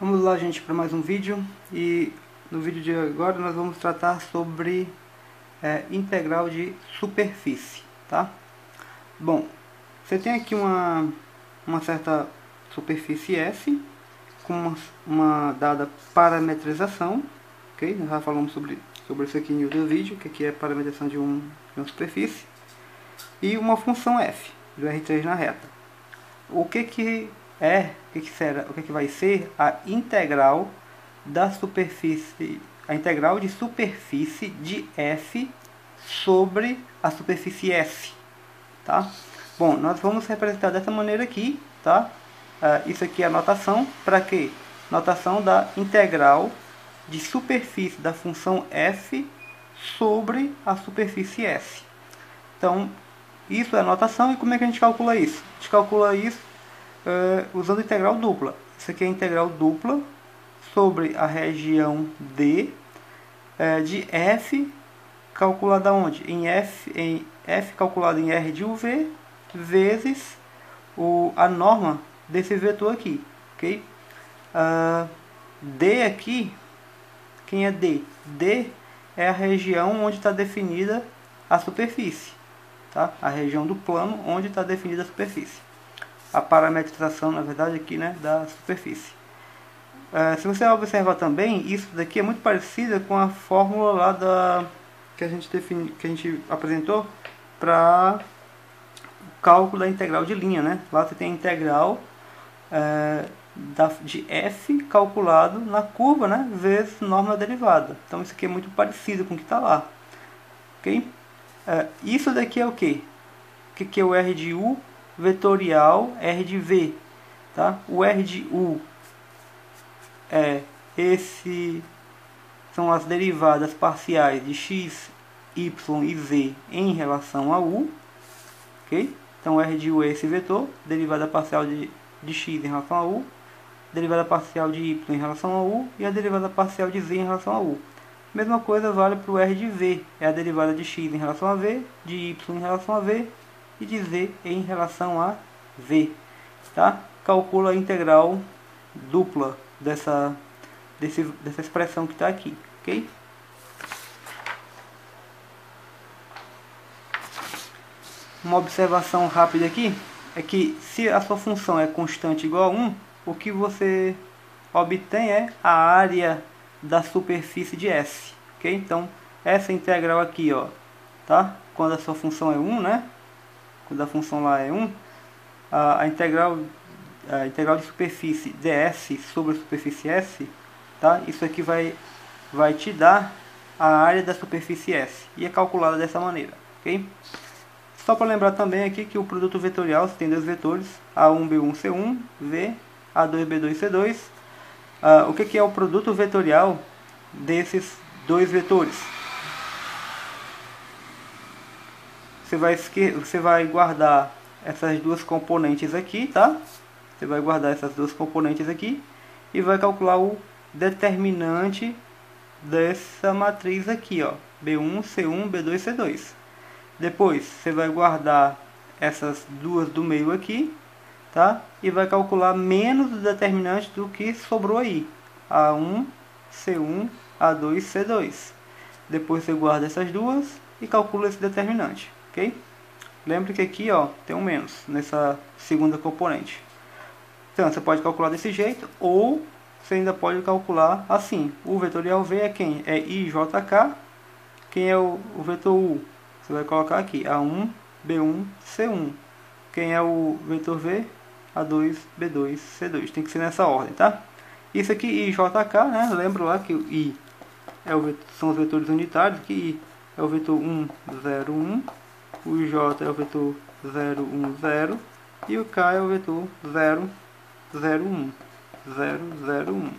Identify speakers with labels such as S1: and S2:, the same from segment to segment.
S1: Vamos lá, gente, para mais um vídeo. E no vídeo de agora nós vamos tratar sobre integral de superfície, tá? Bom, você tem aqui uma certa superfície S com uma dada parametrização, ok? Nós já falamos sobre isso aqui em outro vídeo, que aqui é a parametrização de uma superfície, e uma função f, do R3 na reta. O que vai ser a integral da superfície, a integral de superfície de f sobre a superfície S, tá? Bom, nós vamos representar dessa maneira aqui, tá? Isso aqui é a notação para quê? Notação da integral de superfície da função f sobre a superfície S. Então, isso é a notação. E como é que a gente calcula isso? A gente calcula isso usando integral dupla. Isso aqui é a integral dupla sobre a região D de f calculada onde? Em f calculada em R de UV vezes a norma desse vetor aqui, ok? D aqui, quem é D? D é a região onde está definida a superfície, tá? A região do plano onde está definida a superfície. A parametrização, na verdade, aqui, né, da superfície. Se você observar também, isso daqui é muito parecida com a fórmula lá que a gente apresentou para o cálculo da integral de linha, né? Lá você tem a integral de f calculado na curva, né, vezes norma derivada. Então isso aqui é muito parecido com o que está lá, ok? Isso daqui é o que? O que é o R de U vetorial R de V, tá? O R de U são as derivadas parciais de x, y e z em relação a U, ok? Então o R de U é esse vetor, derivada parcial de x em relação a U, derivada parcial de y em relação a U e a derivada parcial de z em relação a U. Mesma coisa vale para o R de V, é a derivada de x em relação a V, de y em relação a V e de z em relação a v, tá? Calcula a integral dupla dessa expressão que está aqui, ok? Uma observação rápida aqui é que se a sua função é constante igual a 1, o que você obtém é a área da superfície de S, ok? Então essa integral aqui, ó, tá? Quando a sua função é 1, né? Quando a função lá é 1, a integral de superfície ds sobre a superfície S, tá? Isso aqui vai te dar a área da superfície S e é calculada dessa maneira, ok? Só para lembrar também aqui que o produto vetorial, você tem dois vetores, A1B1C1, V, A2B2C2. O que é o produto vetorial desses dois vetores? Você vai guardar essas duas componentes aqui, tá? Você vai guardar essas duas componentes aqui e vai calcular o determinante dessa matriz aqui, ó, B1, C1, B2, C2. Depois você vai guardar essas duas do meio aqui, tá? E vai calcular menos o determinante do que sobrou aí, A1, C1, A2, C2. Depois você guarda essas duas e calcula esse determinante. Okay? Lembre que aqui, ó, tem um menos nessa segunda componente. Então você pode calcular desse jeito, ou você ainda pode calcular assim. O vetorial V é quem? É IJK. Quem é o vetor U? Você vai colocar aqui A1, B1, C1. Quem é o vetor V? A2, B2, C2. Tem que ser nessa ordem, tá? Isso aqui, IJK, né? Lembra lá que o I são os vetores unitários, que I é o vetor 1, 0, 1. O J é o vetor 0, 1, 0. E o K é o vetor 0, 0, 1. 0, 0, 1.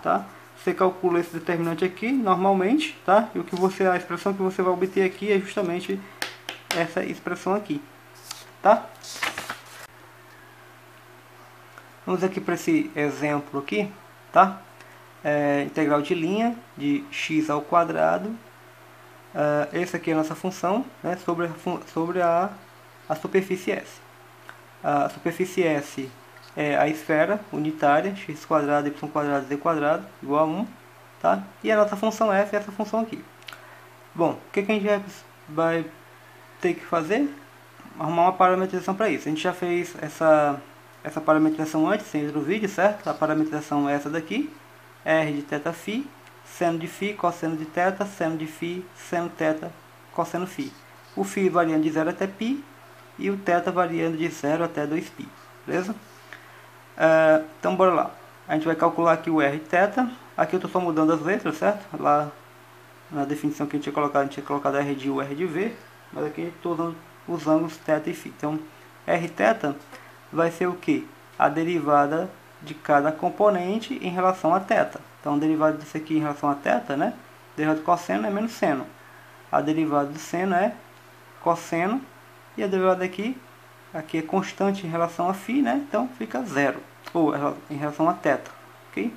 S1: Tá? Você calcula esse determinante aqui, normalmente, tá? E a expressão que você vai obter aqui é justamente essa expressão aqui. Tá? Vamos aqui para esse exemplo aqui, tá? Integral de linha de x ao quadrado. Essa aqui é a nossa função, né, sobre a superfície S. A superfície S é a esfera unitária, x quadrado, y quadrado, z quadrado, igual a 1, tá? E a nossa função f é essa função aqui. Bom, o que a gente vai ter que fazer? Arrumar uma parametrização para isso. A gente já fez essa parametrização antes, dentro do vídeo, certo? A parametrização é essa daqui, r de θ φ, seno de φ, cosseno de θ, seno de φ, seno θ, cosseno φ. O φ variando de 0 até π e o θ variando de 0 até 2π, beleza? Então bora lá. A gente vai calcular aqui o r θ. Aqui eu estou só mudando as letras, certo? Lá na definição que a gente tinha colocado r de u, r de v, mas aqui estou usando os ângulos θ e φ. Então r θ vai ser o que? A derivada de cada componente em relação a θ. Então a derivada disso aqui em relação a θ, né? A derivada do cosseno é menos seno. A derivada do seno é cosseno. E a derivada aqui é constante em relação a φ, né? Então fica zero. Ou em relação a θ. Ok?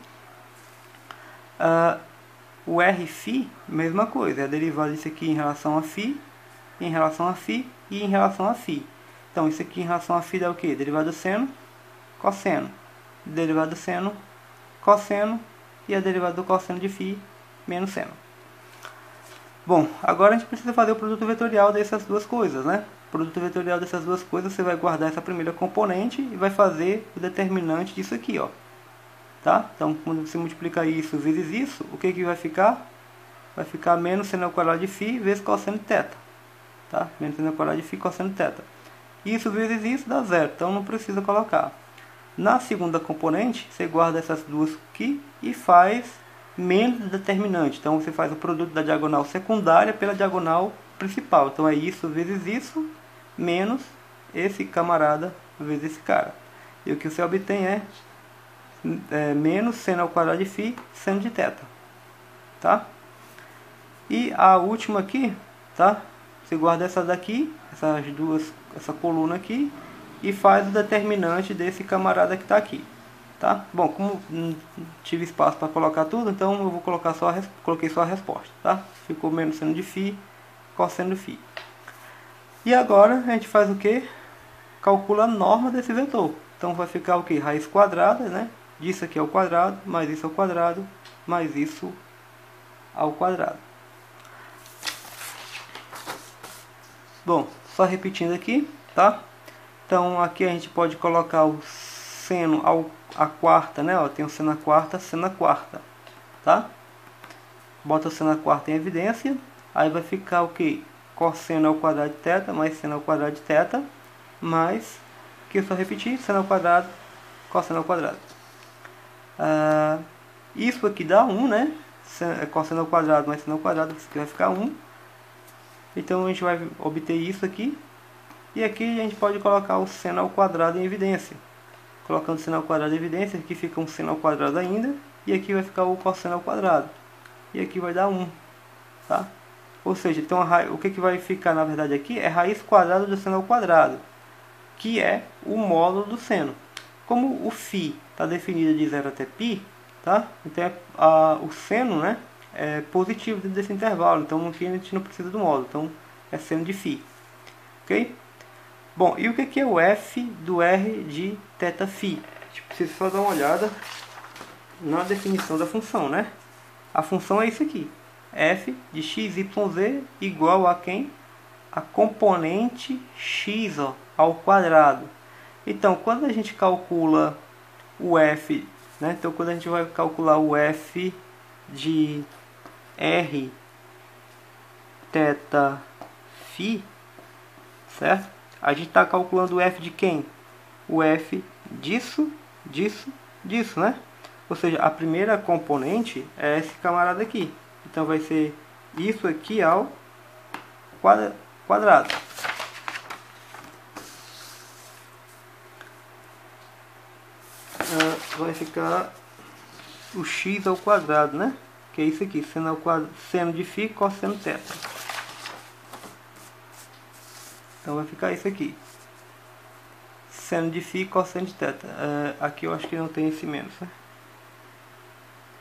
S1: O rφ, mesma coisa. É a derivada disso aqui em relação a φ, em relação a φ e em relação a φ. Então isso aqui em relação a φ dá o que? Derivada do seno, cosseno. Derivada do seno, cosseno. E a derivada do cosseno de φ menos seno. Bom, agora a gente precisa fazer o produto vetorial dessas duas coisas, né? O produto vetorial dessas duas coisas, você vai guardar essa primeira componente e vai fazer o determinante disso aqui, ó. Tá? Então, quando você multiplicar isso vezes isso, o que que vai ficar? Vai ficar menos seno ao quadrado de φ vezes cosseno de θ. Tá? Menos seno ao quadrado de φ cosseno de θ. Isso vezes isso dá zero, então não precisa colocar. Na segunda componente, você guarda essas duas aqui e faz menos do determinante. Então você faz o produto da diagonal secundária pela diagonal principal. Então é isso vezes isso, menos esse camarada vezes esse cara. E o que você obtém é menos seno ao quadrado de φ, seno de θ. Tá? E a última aqui, tá? Você guarda essa daqui, essas duas, essa coluna aqui, e faz o determinante desse camarada que está aqui, tá? Bom, como não tive espaço para colocar tudo, então eu vou colocar coloquei só a resposta, tá? Ficou menos seno de φ, cosseno de φ. E agora a gente faz o que? Calcula a norma desse vetor. Então vai ficar o que? Raiz quadrada, né? Disso aqui ao quadrado, mais isso ao quadrado, mais isso ao quadrado. Bom, só repetindo aqui, tá? Então aqui a gente pode colocar o seno à quarta, né? Ó, tem o seno à quarta, tá? Bota o seno à quarta em evidência. Aí vai ficar o que? Cosseno ao quadrado de θ, mais seno ao quadrado de θ, mais, aqui eu só repetir, seno ao quadrado, cosseno ao quadrado. Isso aqui dá 1, né? Cosseno ao quadrado mais seno ao quadrado, isso aqui vai ficar 1. Então a gente vai obter isso aqui. E aqui a gente pode colocar o seno ao quadrado em evidência. Colocando o seno ao quadrado em evidência, aqui fica um seno ao quadrado ainda. E aqui vai ficar o cosseno ao quadrado. E aqui vai dar 1. Tá? Ou seja, então o que vai ficar na verdade aqui é raiz quadrada do seno ao quadrado, que é o módulo do seno. Como o φ está definido de 0 até π, tá? Então o seno, né, é positivo dentro desse intervalo. Então aqui a gente não precisa do módulo. Então é seno de φ. Ok? Bom, e o que é o f do r de θ φ? A gente precisa só dar uma olhada na definição da função, né? A função é isso aqui. F de x, y, z igual a quem? A componente x, ó, ao quadrado. Então, quando a gente calcula o f, né? Então, quando a gente vai calcular o f de r θ φ, certo? A gente está calculando o f de quem? O f disso, disso, disso, né? Ou seja, a primeira componente é esse camarada aqui. Então vai ser isso aqui ao quadrado. Vai ficar o x ao quadrado, né? Que é isso aqui, seno de φ, cosseno θ. Então vai ficar isso aqui. Seno de φ, cosseno de θ. Aqui eu acho que não tem esse menos, né?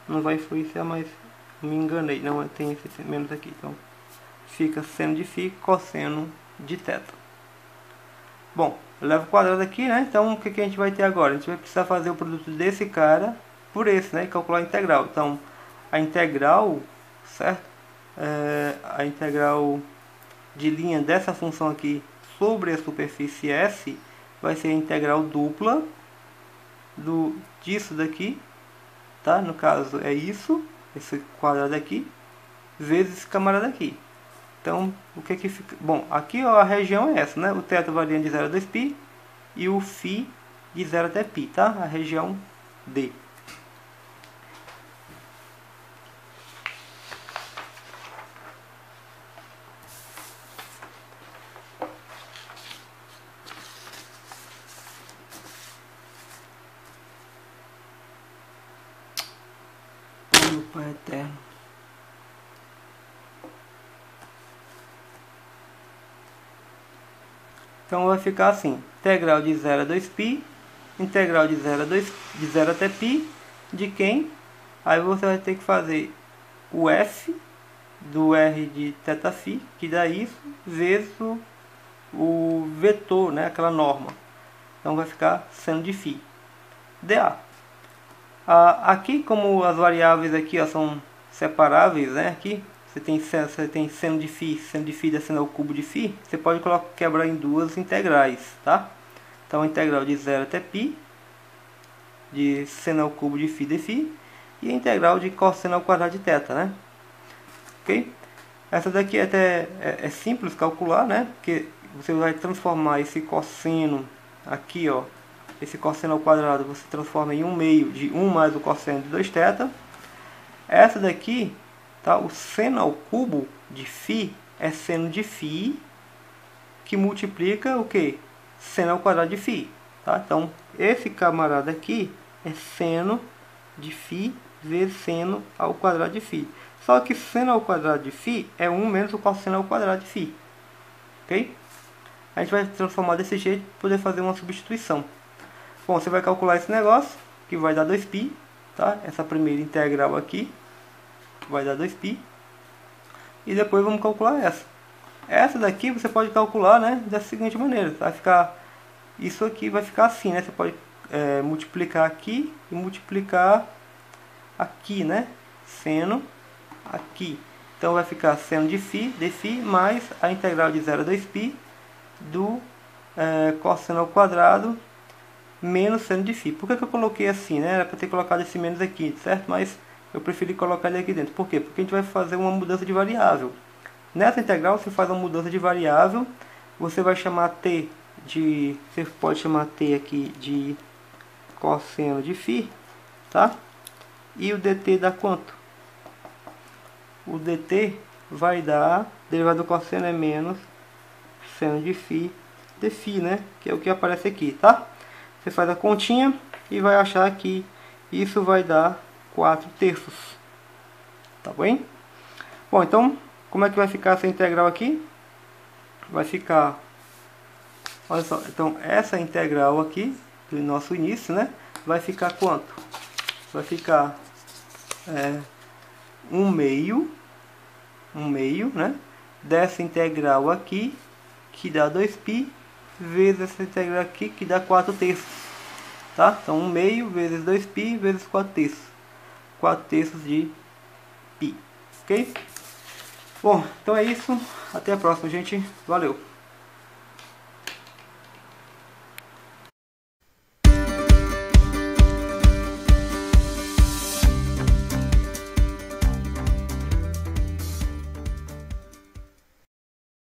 S1: Não vai influenciar, mas me enganei. Não tem esse menos aqui. Então fica seno de φ, cosseno de θ. Bom, eleva o quadrado aqui, né? Então o que a gente vai ter agora? A gente vai precisar fazer o produto desse cara por esse, né? E calcular a integral. Então a integral, certo? A integral de linha dessa função aqui sobre a superfície S vai ser a integral dupla disso daqui, tá? No caso é isso, esse quadrado aqui, vezes esse camarada aqui. Então, o que que fica? Bom, aqui ó, a região é essa, né? O teto varia de 0 a 2π e o φ de 0 até π, tá? A região D. Meu Pai eterno. Então vai ficar assim, integral de 0 a 2π, integral de 0 até π, de quem? Aí você vai ter que fazer o f do r de θφ, que dá isso, vezes o vetor, né, aquela norma. Então vai ficar seno de φ, dA. Aqui, como as variáveis aqui ó, são separáveis, né, aqui você tem seno de φ dá seno ao cubo de φ, você pode quebrar em duas integrais, tá? Então a integral de 0 até π, de seno ao cubo de φ dφ, e a integral de cosseno ao quadrado de θ, né? Ok? Essa daqui até é simples calcular, né? Porque você vai transformar esse cosseno aqui, ó, esse cosseno ao quadrado, você transforma em 1/2 de 1 mais o cosseno de 2θ. Essa daqui, tá? O seno ao cubo de φ é seno de φ que multiplica o que? Seno ao quadrado de φ, tá? Então, esse camarada aqui é seno de φ vezes seno ao quadrado de φ. Só que seno ao quadrado de φ é 1 menos o cosseno ao quadrado de φ. Ok? A gente vai transformar desse jeito para poder fazer uma substituição. Bom, você vai calcular esse negócio, que vai dar 2π, tá? Essa primeira integral aqui vai dar 2π. E depois vamos calcular essa. Essa daqui você pode calcular, né, da seguinte maneira. Vai ficar, isso aqui vai ficar assim, né? Você pode multiplicar aqui e multiplicar aqui, né? Seno aqui. Então vai ficar seno de φ, dφ, mais a integral de 0 a 2π do cosseno ao quadrado menos seno de φ. Por que eu coloquei assim, né? Era para ter colocado esse menos aqui, certo? Mas eu preferi colocar ele aqui dentro. Por quê? Porque a gente vai fazer uma mudança de variável. Nessa integral você faz uma mudança de variável, você vai chamar t de, você pode chamar t aqui de cosseno de φ, tá? E o dt dá quanto? O dt vai dar, derivada do cosseno é menos seno de φ dφ, né? Que é o que aparece aqui, tá? Você faz a continha e vai achar que isso vai dar 4/3. Tá bem? Bom, então, como é que vai ficar essa integral aqui? Vai ficar, olha só, então essa integral aqui, do nosso início, né? Vai ficar quanto? Vai ficar 1/2, né? Dessa integral aqui, que dá 2π, vezes essa integral aqui, que dá 4/3. Tá? Então 1/2 vezes 2π vezes 4/3. 4/3 de π. Ok? Bom, então é isso. Até a próxima, gente. Valeu!